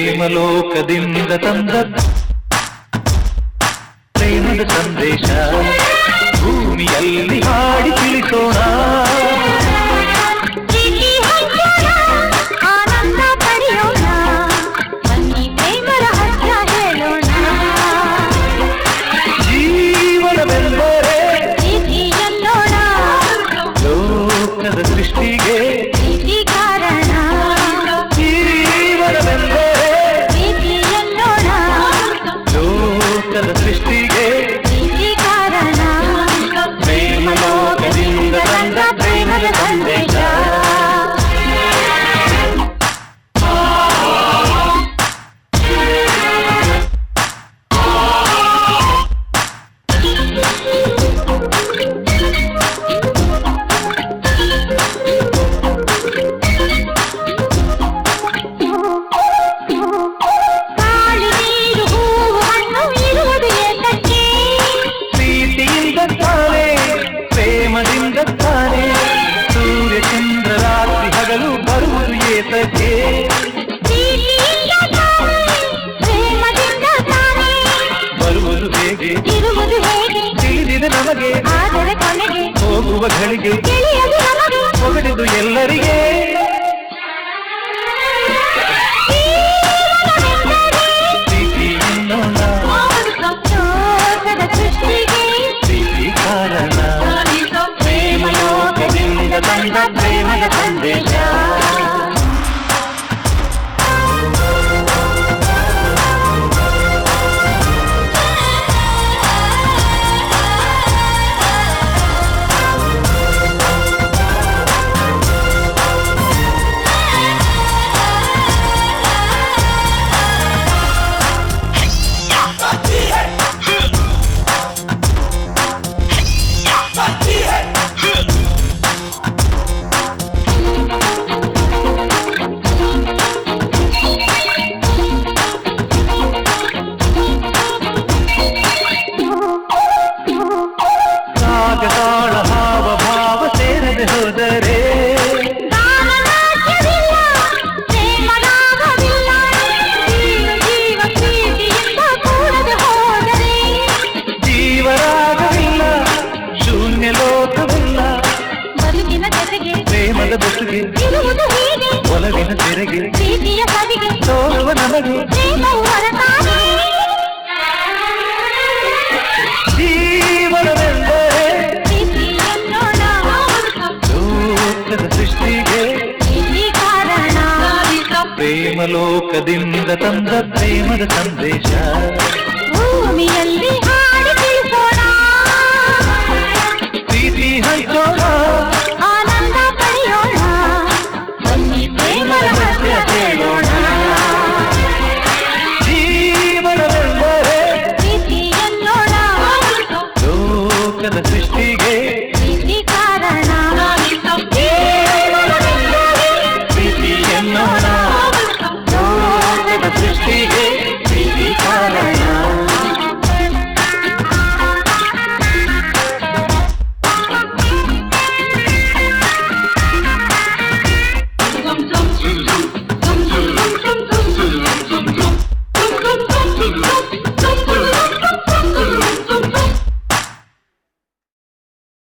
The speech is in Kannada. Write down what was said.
ಪ್ರೇಮಲೋಕದಿಂದ ತಂದ ಪ್ರೇಮದ ಸಂದೇಶ ಭೂಮಿಯಲ್ಲಿ ಹಾಡಿ ತಿಳಿಸೋಣ. ಜೀವನವೆಂದರೆ ಲೋಕದ ಸೃಷ್ಟಿಗೆ ಕಾರಣ. ಜೀವನವೆಂದರೆ ಲೋಕದ ಸೃಷ್ಟಿಗೆ ಕಾರಣ. ಪ್ರೇಮಲೋಕದಿಂದ ತಂದ ಪ್ರೇಮದ ಸಂದೇಶ. ಪ್ರೇಮದಿಂದ ತಾನೆ ಸೂರ್ಯ ಚಂದ್ರ ರಾತ್ರಿ ಹಗಲು ಬರುವುದು ಏತಕ್ಕೆ. ಬರುವುದು ಹೇಗೆ ತಿಳಿದಿದೆ ನಮಗೆ, ಹೋಗುವ ಘಳಿಗೆ ಹೊಗಡಿದು ಎಲ್ಲರಿಗೆ. ಪ್ರೀತಿ ಎನ್ನೋಣ ಪ್ರೀತಿ ಕಾರಣ. ಪ್ರೇಮಲೋಕದಿಂದ ತಂದ ಪ್ರೇಮದ ಸಂದೇಶ. ರಾಗತಾಳ ಹಾವ ಭಾವ ಸೇರದೆ ಹೋದರೆ ಜೀವರಾಗವಿಲ್ಲ, ಶೂನ್ಯ ಲೋಕವಿಲ್ಲ. ಪ್ರೇಮದ ಬಸುಗೆ ಒಲವಿನ ತೆರೆಗೆ ತೋರುವ ನಮಗೆ. ಜೀವನವೆಂದರೆ ಲೋಕದ ಸೃಷ್ಟಿಗೆ ಕಾರಣ. ಪ್ರೇಮಲೋಕದಿಂದ ತಂದ ಪ್ರೇಮದ ಸಂದೇಶ ಭೂಮಿಯಲ್ಲಿ